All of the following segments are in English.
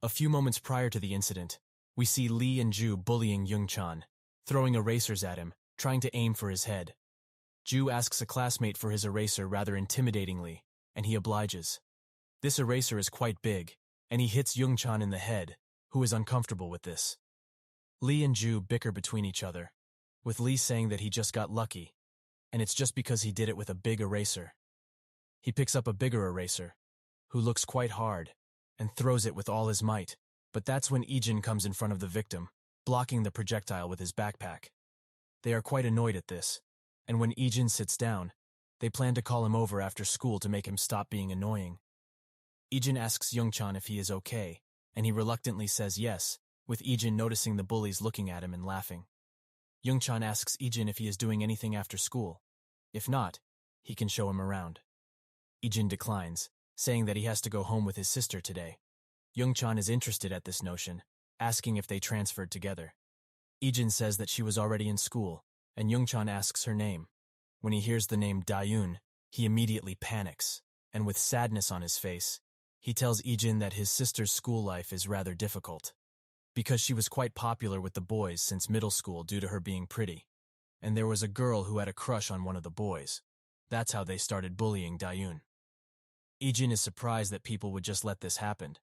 A few moments prior to the incident, we see Lee and Ju bullying Young-chan, throwing erasers at him, trying to aim for his head. Ju asks a classmate for his eraser rather intimidatingly, and he obliges. This eraser is quite big, and he hits Young-chan in the head, who is uncomfortable with this. Lee and Ju bicker between each other, with Lee saying that he just got lucky, and it's just because he did it with a big eraser. He picks up a bigger eraser, who looks quite hard, and throws it with all his might, but that's when Ijin comes in front of the victim, blocking the projectile with his backpack. They are quite annoyed at this, and when Ijin sits down, they plan to call him over after school to make him stop being annoying. Ijin asks Young-chan if he is okay, and he reluctantly says yes, with Ijin noticing the bullies looking at him and laughing. Young-chan asks Ijin if he is doing anything after school. If not, he can show him around. Ijin declines, saying that he has to go home with his sister today. Young-chan is interested at this notion, asking if they transferred together. Ijin says that she was already in school, and Young-chan asks her name. When he hears the name Dayun, he immediately panics, and with sadness on his face, he tells Ijin that his sister's school life is rather difficult, because she was quite popular with the boys since middle school due to her being pretty, and there was a girl who had a crush on one of the boys. That's how they started bullying Dayun. Ijin is surprised that people would just let this happen,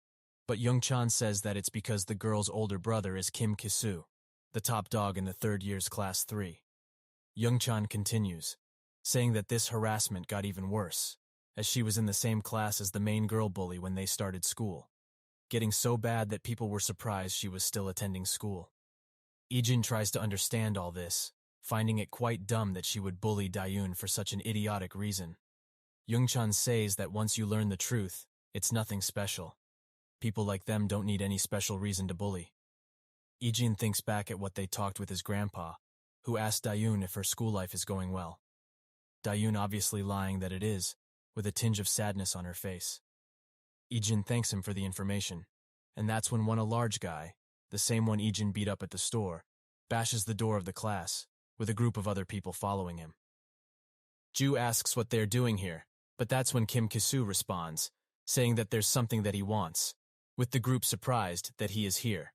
but Young-chan says that it's because the girl's older brother is Kim Ki-soo, the top dog in the third year's class 3. Young-chan continues, saying that this harassment got even worse, as she was in the same class as the main girl bully when they started school, getting so bad that people were surprised she was still attending school. Ijin tries to understand all this, finding it quite dumb that she would bully Dayun for such an idiotic reason. Young-chan says that once you learn the truth, it's nothing special. People like them don't need any special reason to bully. Ijin thinks back at what they talked with his grandpa, who asked Dayun if her school life is going well. Dayun obviously lying that it is, with a tinge of sadness on her face. Ijin thanks him for the information, and that's when a large guy, the same one Ijin beat up at the store, bashes the door of the class, with a group of other people following him. Ju asks what they're doing here, but that's when Kim Ki-soo responds, saying that there's something that he wants, with the group surprised that he is here.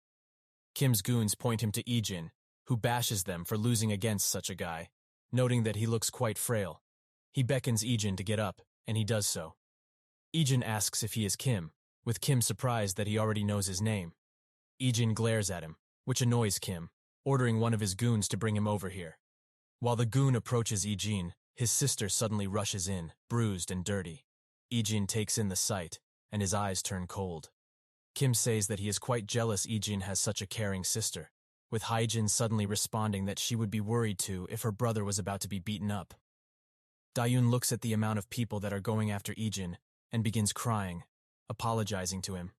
Kim's goons point him to Ijin, who bashes them for losing against such a guy, noting that he looks quite frail. He beckons Ijin to get up, and he does so. Ijin asks if he is Kim, with Kim surprised that he already knows his name. Ijin glares at him, which annoys Kim, ordering one of his goons to bring him over here. While the goon approaches Ijin, his sister suddenly rushes in, bruised and dirty. Ijin takes in the sight, and his eyes turn cold. Kim says that he is quite jealous Ijin has such a caring sister, with Haejin suddenly responding that she would be worried too if her brother was about to be beaten up. Dayun looks at the amount of people that are going after Ijin and begins crying, apologizing to him.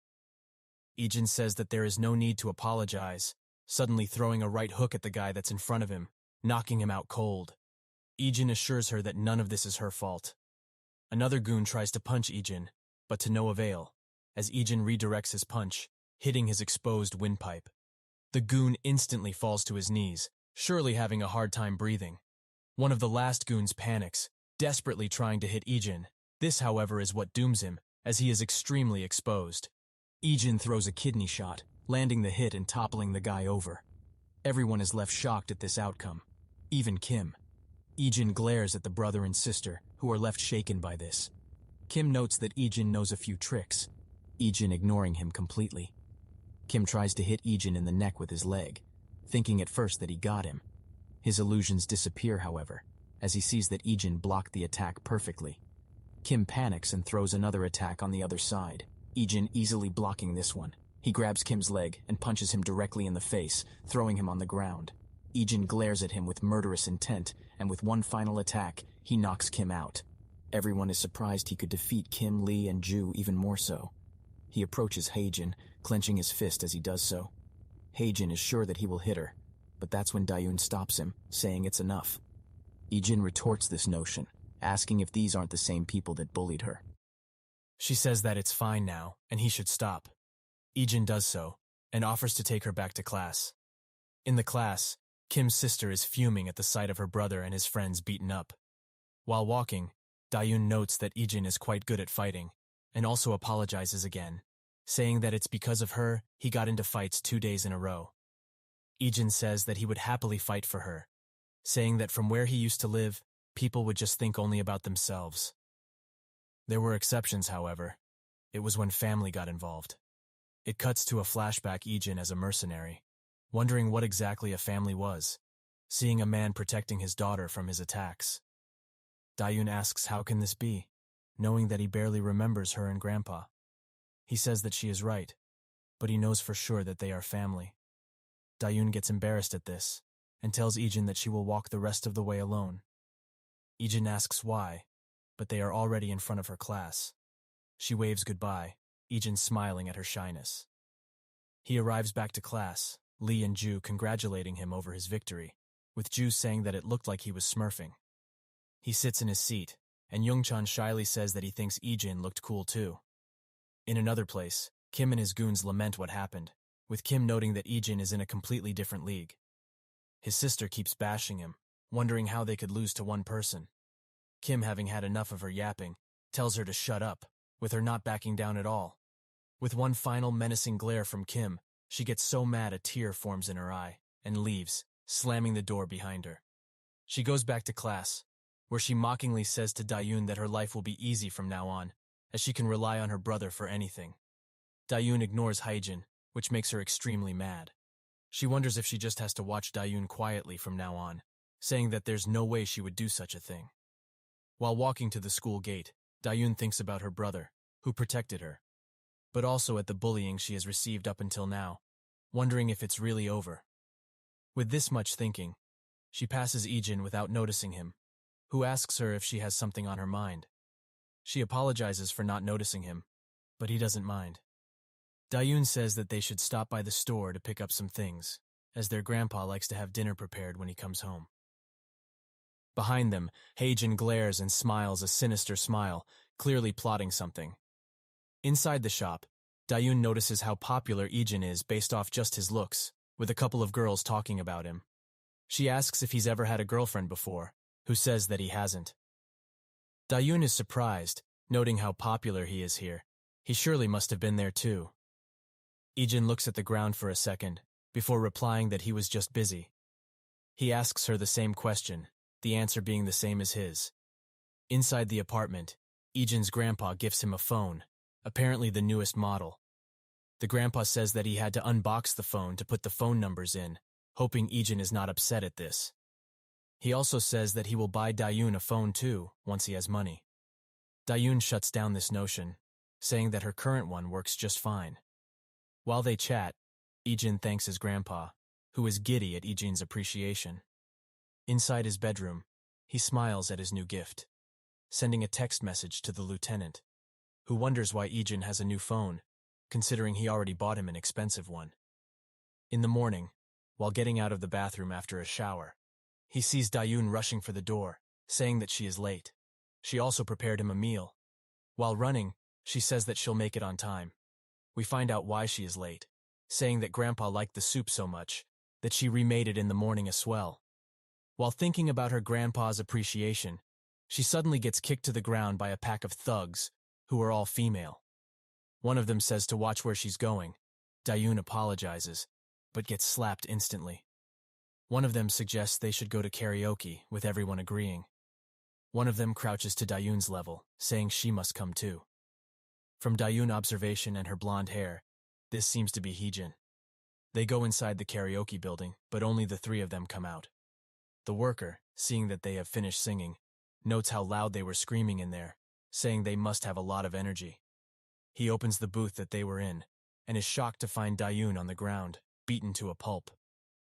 Ijin says that there is no need to apologize, suddenly throwing a right hook at the guy that's in front of him, knocking him out cold. Ijin assures her that none of this is her fault. Another goon tries to punch Ijin, but to no avail, as Ijin redirects his punch, hitting his exposed windpipe. The goon instantly falls to his knees, surely having a hard time breathing. One of the last goons panics, desperately trying to hit Ijin. This, however, is what dooms him, as he is extremely exposed. Ijin throws a kidney shot, landing the hit and toppling the guy over. Everyone is left shocked at this outcome, even Kim. Ijin glares at the brother and sister, who are left shaken by this. Kim notes that Ijin knows a few tricks, Ijin ignoring him completely. Kim tries to hit Ijin in the neck with his leg, thinking at first that he got him. His illusions disappear, however, as he sees that Ijin blocked the attack perfectly. Kim panics and throws another attack on the other side, Ijin easily blocking this one. He grabs Kim's leg and punches him directly in the face, throwing him on the ground. Ijin glares at him with murderous intent, and with one final attack, he knocks Kim out. Everyone is surprised he could defeat Kim, Lee, and Ju even more so. He approaches Haejin, clenching his fist as he does so. Haejin is sure that he will hit her, but that's when Dayun stops him, saying it's enough. Ijin retorts this notion, asking if these aren't the same people that bullied her. She says that it's fine now, and he should stop. Ijin does so, and offers to take her back to class. In the class, Kim's sister is fuming at the sight of her brother and his friends beaten up. While walking, Dayun notes that Ijin is quite good at fighting, and also apologizes again, saying that it's because of her he got into fights 2 days in a row. Ijin says that he would happily fight for her, saying that from where he used to live, people would just think only about themselves. There were exceptions, however. It was when family got involved. It cuts to a flashback Ijin as a mercenary, wondering what exactly a family was, seeing a man protecting his daughter from his attacks. Dayun asks how can this be, knowing that he barely remembers her and Grandpa. He says that she is right, but he knows for sure that they are family. Dayun gets embarrassed at this, and tells Ijin that she will walk the rest of the way alone. Ijin asks why, but they are already in front of her class. She waves goodbye, Ijin smiling at her shyness. He arrives back to class, Lee and Ju congratulating him over his victory, with Ju saying that it looked like he was smurfing. He sits in his seat, and Youngchan shyly says that he thinks Ijin looked cool too. In another place, Kim and his goons lament what happened, with Kim noting that Ijin is in a completely different league. His sister keeps bashing him, wondering how they could lose to one person. Kim, having had enough of her yapping, tells her to shut up, with her not backing down at all. With one final menacing glare from Kim, she gets so mad a tear forms in her eye, and leaves, slamming the door behind her. She goes back to class, where she mockingly says to Dayun that her life will be easy from now on, as she can rely on her brother for anything. Dayun ignores Haejin, which makes her extremely mad. She wonders if she just has to watch Dayun quietly from now on, saying that there's no way she would do such a thing. While walking to the school gate, Dayun thinks about her brother, who protected her, but also at the bullying she has received up until now, wondering if it's really over. With this much thinking, she passes Ijin without noticing him, who asks her if she has something on her mind. She apologizes for not noticing him, but he doesn't mind. Dayun says that they should stop by the store to pick up some things, as their grandpa likes to have dinner prepared when he comes home. Behind them, Haejin glares and smiles a sinister smile, clearly plotting something. Inside the shop, Dayun notices how popular Ijin is based off just his looks, with a couple of girls talking about him. She asks if he's ever had a girlfriend before, who says that he hasn't. Dayun is surprised, noting how popular he is here. He surely must have been there too. Ijin looks at the ground for a second, before replying that he was just busy. He asks her the same question, the answer being the same as his. Inside the apartment, Ijin's grandpa gifts him a phone, apparently the newest model. The grandpa says that he had to unbox the phone to put the phone numbers in, hoping Ijin is not upset at this. He also says that he will buy Dayun a phone too, once he has money. Dayun shuts down this notion, saying that her current one works just fine. While they chat, Ijin thanks his grandpa, who is giddy at Ijin's appreciation. Inside his bedroom, he smiles at his new gift, sending a text message to the lieutenant, who wonders why Ijin has a new phone, considering he already bought him an expensive one. In the morning, while getting out of the bathroom after a shower, he sees Dayun rushing for the door, saying that she is late. She also prepared him a meal. While running, she says that she'll make it on time. We find out why she is late, saying that Grandpa liked the soup so much that she remade it in the morning as well. While thinking about her grandpa's appreciation, she suddenly gets kicked to the ground by a pack of thugs, who are all female. One of them says to watch where she's going. Dayun apologizes, but gets slapped instantly. One of them suggests they should go to karaoke, with everyone agreeing. One of them crouches to Dayun's level, saying she must come too. From Dayun observation and her blonde hair, this seems to be Haejin. They go inside the karaoke building, but only the three of them come out. The worker, seeing that they have finished singing, notes how loud they were screaming in there, saying they must have a lot of energy. He opens the booth that they were in, and is shocked to find Dayun on the ground, beaten to a pulp.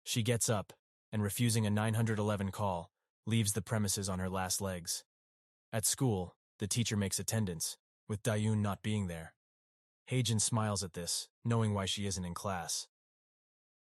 She gets up, and refusing a 911 call, leaves the premises on her last legs. At school, the teacher makes attendance, with Dayun not being there. Haejin smiles at this, knowing why she isn't in class.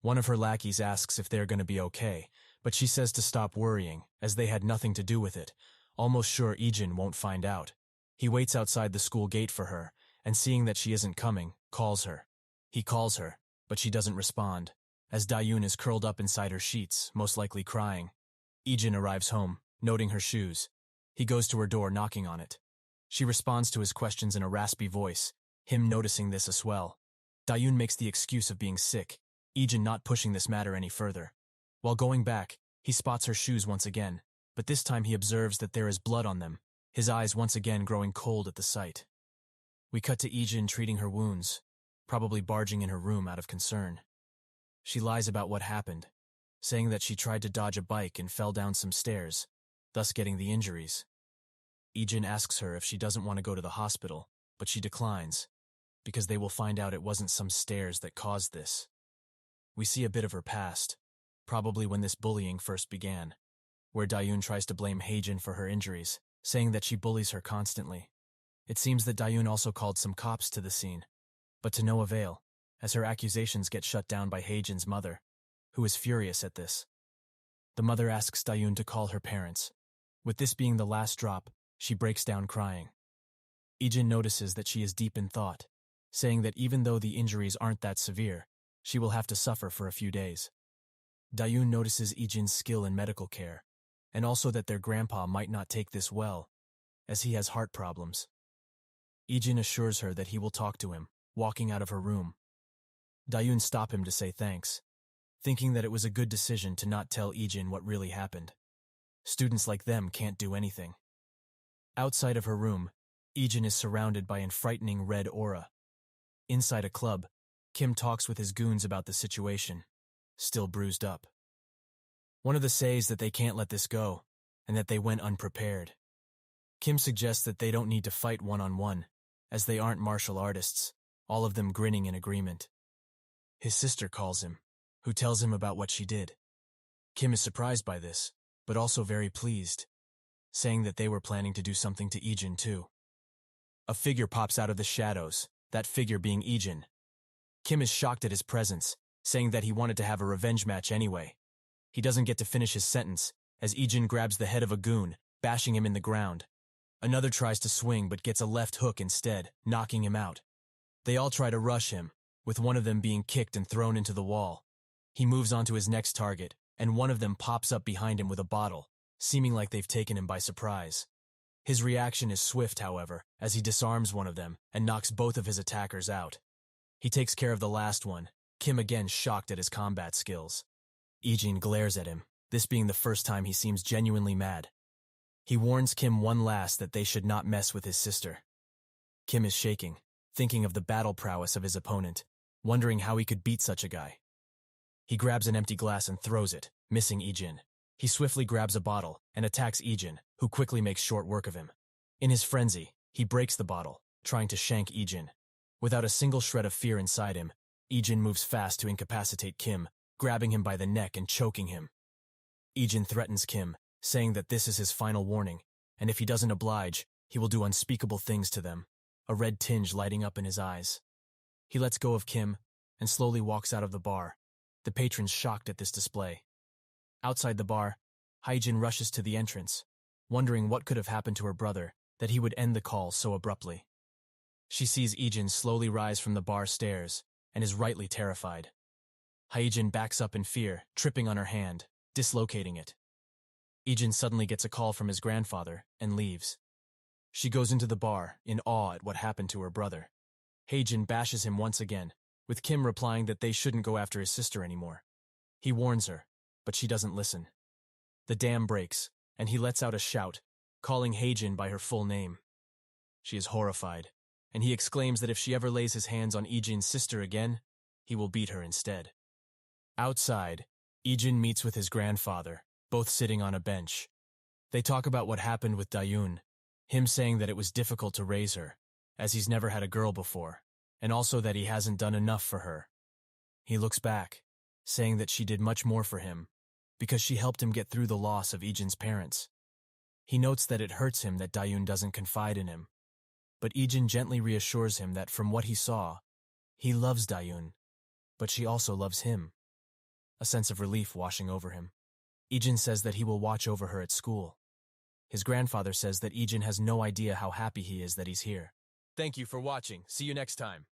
One of her lackeys asks if they're going to be okay, but she says to stop worrying, as they had nothing to do with it, almost sure Ijin won't find out. He waits outside the school gate for her, and seeing that she isn't coming, calls her. He calls her, but she doesn't respond, as Dayun is curled up inside her sheets, most likely crying. Ijin arrives home, noting her shoes. He goes to her door, knocking on it. She responds to his questions in a raspy voice, him noticing this as well. Dayun makes the excuse of being sick, Ijin not pushing this matter any further. While going back, he spots her shoes once again, but this time he observes that there is blood on them, his eyes once again growing cold at the sight. We cut to Ijin treating her wounds, probably barging in her room out of concern. She lies about what happened, saying that she tried to dodge a bike and fell down some stairs, thus getting the injuries. Ijin asks her if she doesn't want to go to the hospital, but she declines, because they will find out it wasn't some stairs that caused this. We see a bit of her past, probably when this bullying first began, where Dayun tries to blame Haejin for her injuries, saying that she bullies her constantly. It seems that Dayun also called some cops to the scene, but to no avail, as her accusations get shut down by Haejin's mother, who is furious at this. The mother asks Dayun to call her parents. With this being the last drop, she breaks down crying. Ijin notices that she is deep in thought, saying that even though the injuries aren't that severe, she will have to suffer for a few days. Dayun notices Ijin's skill in medical care, and also that their grandpa might not take this well, as he has heart problems. Ijin assures her that he will talk to him, walking out of her room. Dayun stops him to say thanks, thinking that it was a good decision to not tell Ijin what really happened. Students like them can't do anything. Outside of her room, Ijin is surrounded by a frightening red aura. Inside a club, Kim talks with his goons about the situation, still bruised up. One of them says that they can't let this go, and that they went unprepared. Kim suggests that they don't need to fight one-on-one, as they aren't martial artists, all of them grinning in agreement. His sister calls him, who tells him about what she did. Kim is surprised by this, but also very pleased, saying that they were planning to do something to Ijin too. A figure pops out of the shadows, that figure being Ijin. Kim is shocked at his presence, saying that he wanted to have a revenge match anyway. He doesn't get to finish his sentence, as Ijin grabs the head of a goon, bashing him in the ground. Another tries to swing but gets a left hook instead, knocking him out. They all try to rush him, with one of them being kicked and thrown into the wall. He moves on to his next target, and one of them pops up behind him with a bottle, seeming like they've taken him by surprise. His reaction is swift, however, as he disarms one of them and knocks both of his attackers out. He takes care of the last one, Kim again shocked at his combat skills. Ijin glares at him, this being the first time he seems genuinely mad. He warns Kim one last that they should not mess with his sister. Kim is shaking, thinking of the battle prowess of his opponent, wondering how he could beat such a guy. He grabs an empty glass and throws it, missing Ijin. He swiftly grabs a bottle and attacks Ijin, who quickly makes short work of him. In his frenzy, he breaks the bottle, trying to shank Ijin. Without a single shred of fear inside him, Ijin moves fast to incapacitate Kim, grabbing him by the neck and choking him. Ijin threatens Kim, saying that this is his final warning, and if he doesn't oblige, he will do unspeakable things to them, a red tinge lighting up in his eyes. He lets go of Kim and slowly walks out of the bar, the patrons shocked at this display. Outside the bar, Haejin rushes to the entrance, wondering what could have happened to her brother that he would end the call so abruptly. She sees Ijin slowly rise from the bar stairs and is rightly terrified. Haejin backs up in fear, tripping on her hand, dislocating it. Ijin suddenly gets a call from his grandfather and leaves. She goes into the bar, in awe at what happened to her brother. Haejin bashes him once again, with Kim replying that they shouldn't go after his sister anymore. He warns her, but she doesn't listen. The dam breaks, and he lets out a shout, calling Haejin by her full name. She is horrified, and he exclaims that if she ever lays his hands on Ijin's sister again, he will beat her instead. Outside, Ijin meets with his grandfather, both sitting on a bench. They talk about what happened with Dayun, him saying that it was difficult to raise her, as he's never had a girl before, and also that he hasn't done enough for her. He looks back, saying that she did much more for him, because she helped him get through the loss of Ijin's parents. He notes that it hurts him that Dayun doesn't confide in him, but Ijin gently reassures him that from what he saw, he loves Dayun, but she also loves him. A sense of relief washing over him. Ijin says that he will watch over her at school. His grandfather says that Ijin has no idea how happy he is that he's here. Thank you for watching. See you next time.